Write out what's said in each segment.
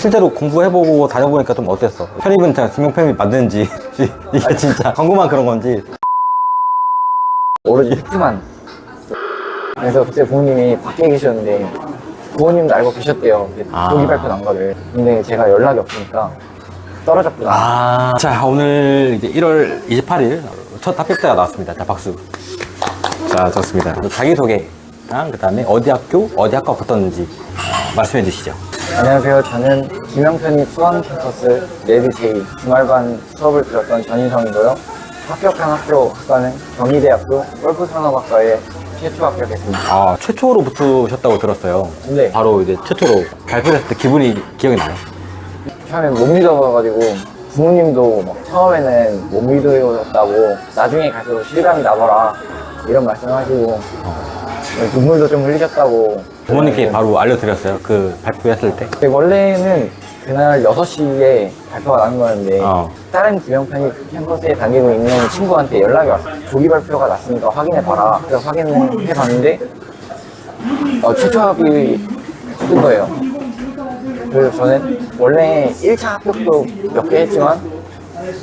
실제로 공부해보고 다녀보니까 좀 어땠어? 편입은 진짜 증명편입 맞는지 이게 진짜 광고만 그런 건지. 오로지 팩트만. 그래서 그때 부모님이 밖에 계셨는데 부모님도 알고 계셨대요. 조기 발표 난 거를. 근데 제가 연락이 없으니까 떨어졌구나. 자, 오늘 이제 1월 28일 첫 합격자가 나왔습니다. 자, 박수. 자, 좋습니다. 자기소개랑 그 다음에 어디 학과 붙었는지 말씀해 주시죠. 안녕하세요. 저는 김영편입 수원 캠퍼스 레드 J 주말반 수업을 들었던 전인성이고요. 합격한 학과는 경희대학교 골프산업학과에 최초 합격했습니다. 최초로 붙으셨다고 들었어요. 네. 바로 이제 최초로 발표했을 때 기억이 나요? 처음에 못 믿어가지고 부모님도 막 처음에는 못 믿으셨다고 나중에 갈수록 실감이 나더라 이런 말씀하시고 눈물도 좀 흘리셨다고. 부모님께 바로 알려드렸어요? 그 발표했을 때? 근데 원래는 그날 6시에 발표가 나는 거였는데 다른 김영편입 캠퍼스에 다니고 있는 친구한테 연락이 왔어요. 조기 발표가 났으니까 확인해봐라. 그래서 확인을 해봤는데 최초 합격이 뜬 거예요. 그래서 저는 원래 1차 합격도 몇 개 했지만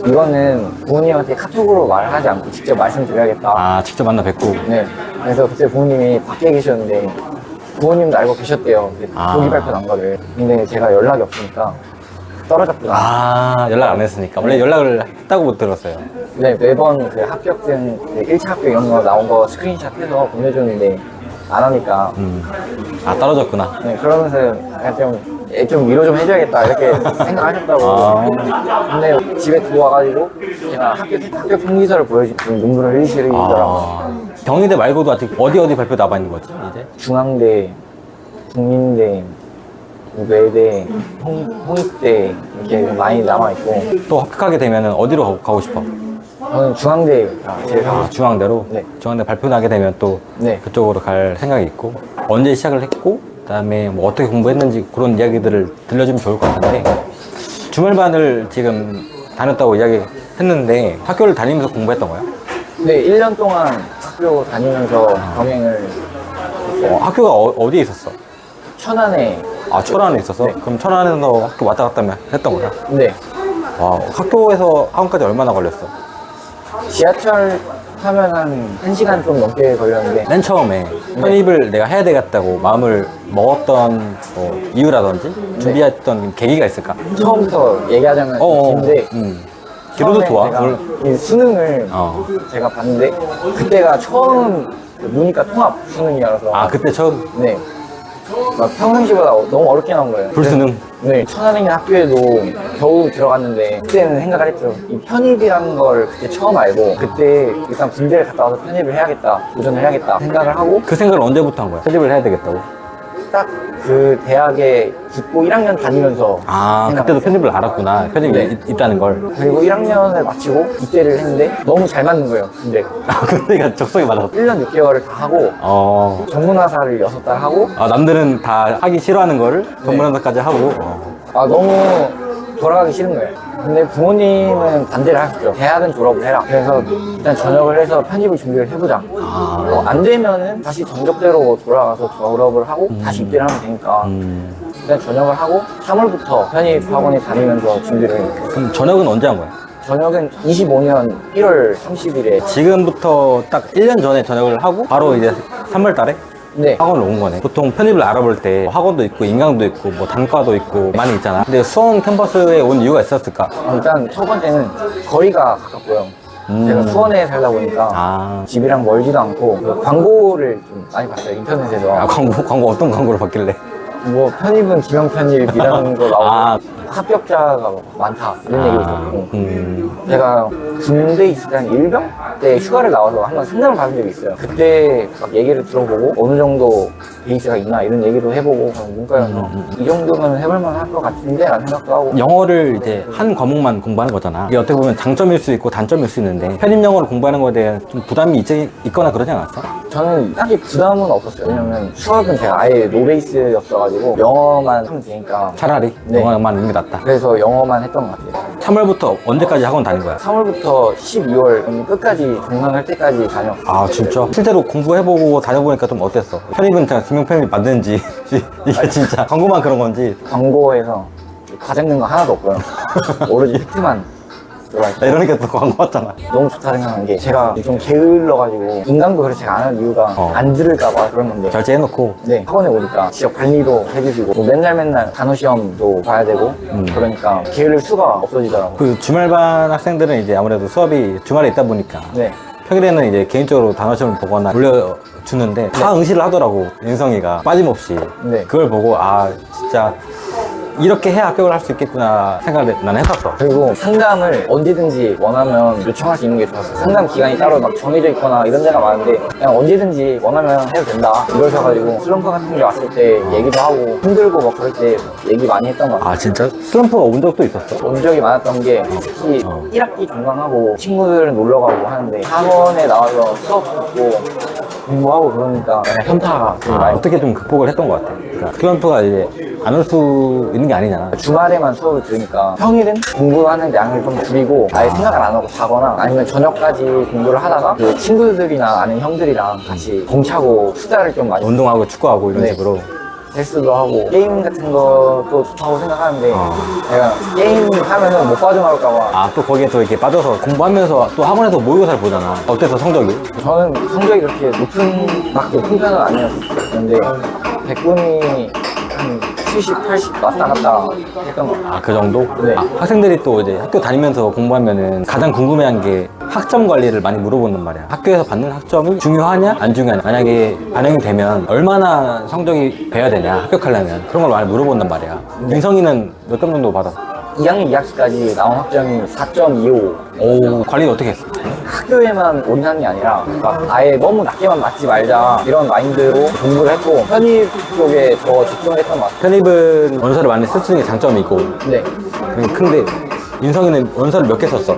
이거는 부모님한테 카톡으로 말하지 않고 직접 말씀드려야겠다. 직접 만나 뵙고. 네. 그래서 그때 부모님이 밖에 계셨는데 부모님도 알고 계셨대요. 조기 발표 난 거를. 근데 제가 연락이 없으니까 떨어졌구나. 연락 안 했으니까. 원래 연락을 했다고 못 들었어요. 네, 매번 그 합격증, 그 1차 합격 이런 거 나온 거 스크린샷 해서 보내줬는데 안 하니까. 떨어졌구나. 네, 그러면서 약간 좀 위로 좀 해줘야겠다 이렇게 생각하셨다고. 근데 집에 들어와가지고 제가 합격 통지서를 보여주면 눈물을 흘리시더라고요. 경희대 말고도 아직 어디 발표 남아있는 거지, 이제? 중앙대, 국민대, 외대, 홍익대 이렇게 많이 남아있고. 또 합격하게 되면 어디로 가고 싶어? 저는 중앙대가 제일 가고 싶어요. 중앙대로? 네. 중앙대 발표 나게 되면 또 네. 그쪽으로 갈 생각이 있고, 언제 시작을 했고, 그 다음에 뭐 어떻게 공부했는지 그런 이야기들을 들려주면 좋을 것 같은데, 주말반을 지금 다녔다고 이야기했는데 학교를 다니면서 공부했던 거야? 네, 1년 동안 학교 다니면서 병행을 했어요. 학교가 어디에 있었어? 천안에. 천안에 있었어? 네. 그럼 천안에서 학교 왔다 갔다 했던 거야? 네. 학교에서 학원까지 얼마나 걸렸어? 지하철 타면 한 1시간 좀 넘게 걸렸는데. 맨 처음에 편입을 내가 해야 되겠다고 마음을 먹었던 이유라든지 준비했던 계기가 있을까? 처음부터 얘기하자면 긴데. 길어도 좋아. 제가 이 수능을 제가 봤는데 그때가 처음 문이과 통합 수능이라서. 그때 처음? 네. 막 평상시보다 너무 어렵게 나온 거예요. 불수능? 네, 천안에 있는 학교에도 겨우 들어갔는데 그때는 생각을 했죠. 이 편입이라는 걸 그때 처음 알고 그때 일단 군대를 갔다 와서 편입을 해야겠다, 도전을 해야겠다 생각을 하고. 그 생각을 언제부터 한 거야? 편입을 해야 되겠다고? 딱 그 대학에 붙고 1학년 다니면서 그때도 편입을 알았구나. 편입이 있다는 걸. 그리고 1학년을 마치고 입대를 했는데 너무 잘 맞는 거예요. 근데 그때가 적성에 맞았어. 1년 6개월을 다 하고 전문화사를 6달 하고. 남들은 다 하기 싫어하는 거를 전문화사까지 하고. 너무 돌아가기 싫은 거예요. 근데 부모님은 반대를 하셨죠. 대학은 졸업을 해라. 그래서 일단 전역을 해서 편입을 준비를 해보자. 안 되면은 다시 전적대로 돌아가서 졸업을 하고 다시 입대를 하면 되니까. 일단 전역을 하고 3월부터 편입 학원에 다니면서 준비를 했어요. 그럼 전역은 언제 한 거야? 전역은 25년 1월 30일에. 지금부터 딱 1년 전에 전역을 하고 바로 이제 3월 달에 네. 학원을 온 거네. 보통 편입을 알아볼 때 학원도 있고 인강도 있고 뭐 단과도 있고 많이 있잖아. 근데 수원 캠퍼스에 온 이유가 있었을까? 일단 첫 번째는 거리가 가깝고요. 제가 수원에 살다 보니까 집이랑 멀지도 않고 그 광고를 좀 많이 봤어요. 인터넷에서. 광고 어떤 광고를 봤길래? 뭐 편입은 김영편입이라는 거 나오고 합격자가 많다 이런 얘기도 듣고. 제가 군대 있을 때 한 일병 때 휴가를 나와서 한번 상담을 받은 적이 있어요. 그때 막 얘기를 들어보고 어느 정도 베이스가 있나 이런 얘기도 해보고 문과여서 이 정도면 해볼만 할 것 같은데 라는 생각도 하고. 영어를 이제 한 과목만 공부하는 거잖아. 이게 어떻게 보면 장점일 수 있고 단점일 수 있는데 편입 영어를 공부하는 거에 대한 좀 부담이 있거나 그러지 않았어? 저는 딱히 부담은 없었어요. 왜냐면 수학은 제가 아예 노베이스였어가지고 영어만 하면 되니까. 차라리 영어만 있는 게 낫다. 그래서 영어만 했던 것 같아요. 3월부터 언제까지 학원 다닌 거야? 3월부터 12월 끝까지 종강할 때까지 다녔어요. 진짜? 실제로 공부해보고 다녀보니까 좀 어땠어? 편입은 진짜 증명편입 맞는지 이게 진짜 광고만 그런 건지. 광고에서 과장된 거 하나도 없고요. 오로지 팩트만 들어가 있고. 이러니까 또 광고 왔잖아. 너무 좋다 생각한 게 제가 좀 게을러가지고 인강도 그래서 제가 안 하는 이유가 안 들을까봐 그런 건데 결제해놓고. 네, 학원에 오니까 지역 관리도 해주시고 뭐 맨날 단어 시험도 봐야 되고 그러니까 게으를 수가 없어지더라고요. 그 주말반 학생들은 이제 아무래도 수업이 주말에 있다 보니까 네. 평일에는 이제 개인적으로 단어 시험을 보거나 올려주는데 다 응시를 하더라고, 인성이가 빠짐없이. 네. 그걸 보고 아 진짜 이렇게 해야 합격을 할 수 있겠구나 생각을 나는 했었어. 그리고 상담을 언제든지 원하면 요청할 수 있는 게 좋았어요. 상담 기간이 따로 막 정해져 있거나 이런 데가 많은데 그냥 언제든지 원하면 해도 된다 이러셔가지고 슬럼프 같은 게 왔을 때 얘기도 하고 힘들고 막 그럴 때 얘기 많이 했던 것 같아요. 아 진짜? 슬럼프가 온 적도 있었어? 온 적이 많았던 게 특히 1학기 종강하고 친구들은 놀러 가고 하는데 학원에 나와서 수업 듣고 공부하고 그러니까 현타가 되게 많이 어떻게 좀 극복을 했던 것 같아. 그러니까 슬럼프가 이제 안 올 수 있는 게 아니잖아. 주말에만 수업을 들으니까 평일은 공부하는 양을 좀 줄이고 아예 생각을 안 하고 자거나 아니면 저녁까지 공부를 하다가 그 친구들이나 아는 형들이랑 같이 공차고 수다를 좀 많이 운동하고 축구하고 이런 네. 식으로. 헬스도 하고 게임 같은 것도 좋다고 생각하는데 제가 게임 하면은 못 빠져나올까봐 아 또 거기에 또 이렇게 빠져서 공부하면서 또 학원에서 모의고사를 보잖아. 어때서 성적이? 저는 성적이 그렇게 높은 편은 아니었는데 100분이 한 70, 80 왔다 갔다 했던 것 같아요. 아 그 정도? 네. 아, 학생들이 또 이제 학교 다니면서 공부하면은 가장 궁금해한 게 학점 관리를 많이 물어본단 말이야. 학교에서 받는 학점이 중요하냐 안 중요하냐, 만약에 반영이 되면 얼마나 성적이 돼야 되냐 합격하려면, 그런 걸 많이 물어본단 말이야. 민성이는 몇 점 정도 받았어? 2학년 2학기까지 나온 학점이 4.25. 오, 관리는 어떻게 했어? 학교에만 올인하는 게 아니라 막 아예 너무 낮게만 맞지 말자 이런 마인드로 공부를 했고 편입 쪽에 더 집중을 했던 것 같아요. 편입은 원서를 많이 쓸 수 있는 게 장점이 있고, 네. 근데 민성이는 원서를 몇 개 썼어?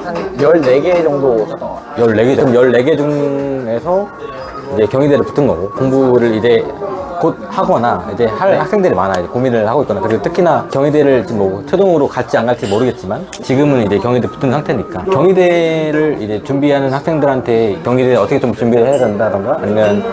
한 14개 정도 썼던 것 같아요. 14개. 그럼 14개 중에서 이제 경희대를 붙은 거고, 공부를 이제 곧 하거나 이제 할 네. 학생들이 많아, 이제 고민을 하고 있거나. 그리고 특히나 경희대를 지금 뭐 최종으로 갈지 안 갈지 모르겠지만 지금은 이제 경희대 붙은 상태니까 경희대를 이제 준비하는 학생들한테 경희대 어떻게 좀 준비를 해야 된다던가, 아니면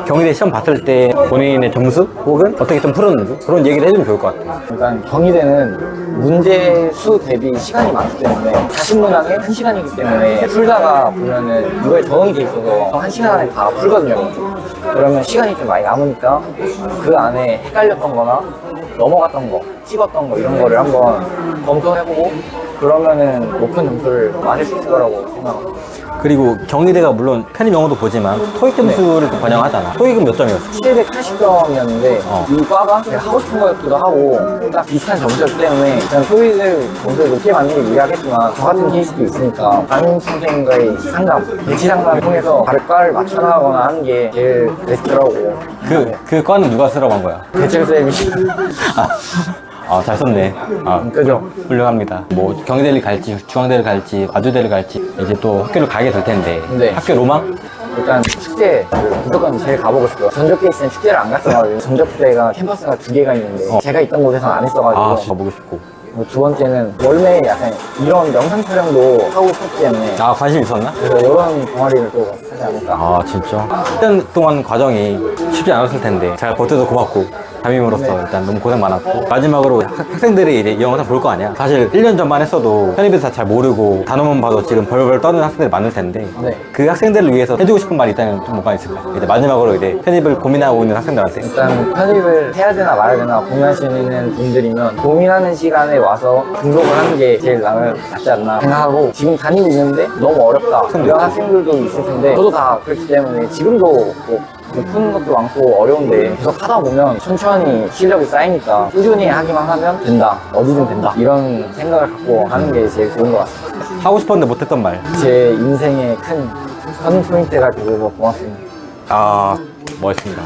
경희대 시험 봤을 때 본인의 점수 혹은 어떻게 좀 풀었는지 그런 얘기를 해주면 좋을 것 같아요. 그러니까 경희대는 문제 수 대비 시간이 많기 때문에 40문항에 1시간이기 때문에 풀다가 보면은 이거에 적응이 돼 있어서 1시간 안에 다 풀거든요. 그러면 시간이 좀 많이 남으니까 그 안에 헷갈렸던 거나 넘어갔던 거, 찍었던 거 이런 거를 한번 검토해보고 그러면은 높은 점수를 맞을 수 있을 거라고 생각합니다. 그리고 경희대가 물론 편입 영어도 보지만 토익 점수를 또 반영하잖아. 토익은 몇 점이었어? 780점이었는데 이 과가 제가 하고 싶은 거였기도 하고 딱 비슷한 점수였기 때문에 일단 토익을 점수를 높게 맞는 게 유리하겠지만 저 같은 케이스도 있으니까 담임 선생님과의 상담, 배치 상담을 통해서 다른 과를 맞춰나가거나 하는 게 제일 베스트라고. 그 과는 누가 쓰라고 한 거야? 대철 쌤이 잘 썼네. 그죠? 훌륭합니다. 뭐 경희대를 갈지 중앙대를 갈지 아주대를 갈지 이제 또 학교를 가게 될 텐데 네. 학교 로망? 일단 축제 무조건 제일 가보고 싶어요. 전적 케이스는 축제를 안 갔어가지고 전적대가 캠퍼스가 2개가 있는데 제가 있던 곳에서는 안 했어가지고 진짜 가보고 싶고. 두 번째는 원래 약간 이런 영상 촬영도 하고 싶었기 때문에 관심 있었나? 그래서 이런 동아리를 또 하지 않을까. 진짜? 1년 동안 과정이 쉽지 않았을 텐데 잘 버텨서 고맙고, 담임으로서 일단 너무 고생 많았고, 마지막으로 학생들이 이제 이 영상 볼 거 아니야. 사실 1년 전만 했어도 편입에서 잘 모르고 단어만 봐도 지금 벌벌 떠는 학생들이 많을 텐데 네. 그 학생들을 위해서 해주고 싶은 말이 있다면 좀 뭐가 있을까? 이제 마지막으로 이제 편입을 고민하고 있는 학생들한테. 일단 편입을 해야 되나 말아야 되나 고민하시는 분들이면 고민하는 시간에 와서 등록을 하는 게 제일 낫지 않나 생각하고, 지금 다니고 있는데 너무 어렵다 이런 학생들도 있을 텐데 저도 다 그렇기 때문에 지금도 뭐 못 푸는 것도 많고 어려운데 계속 하다 보면 천천히 실력이 쌓이니까 꾸준히 하기만 하면 된다, 어디든 된다 이런 생각을 갖고 하는 게 제일 좋은 것 같습니다. 하고 싶었는데 못했던 말. 제 인생의 큰 터닝 포인트가 되어서 고맙습니다. 멋있습니다.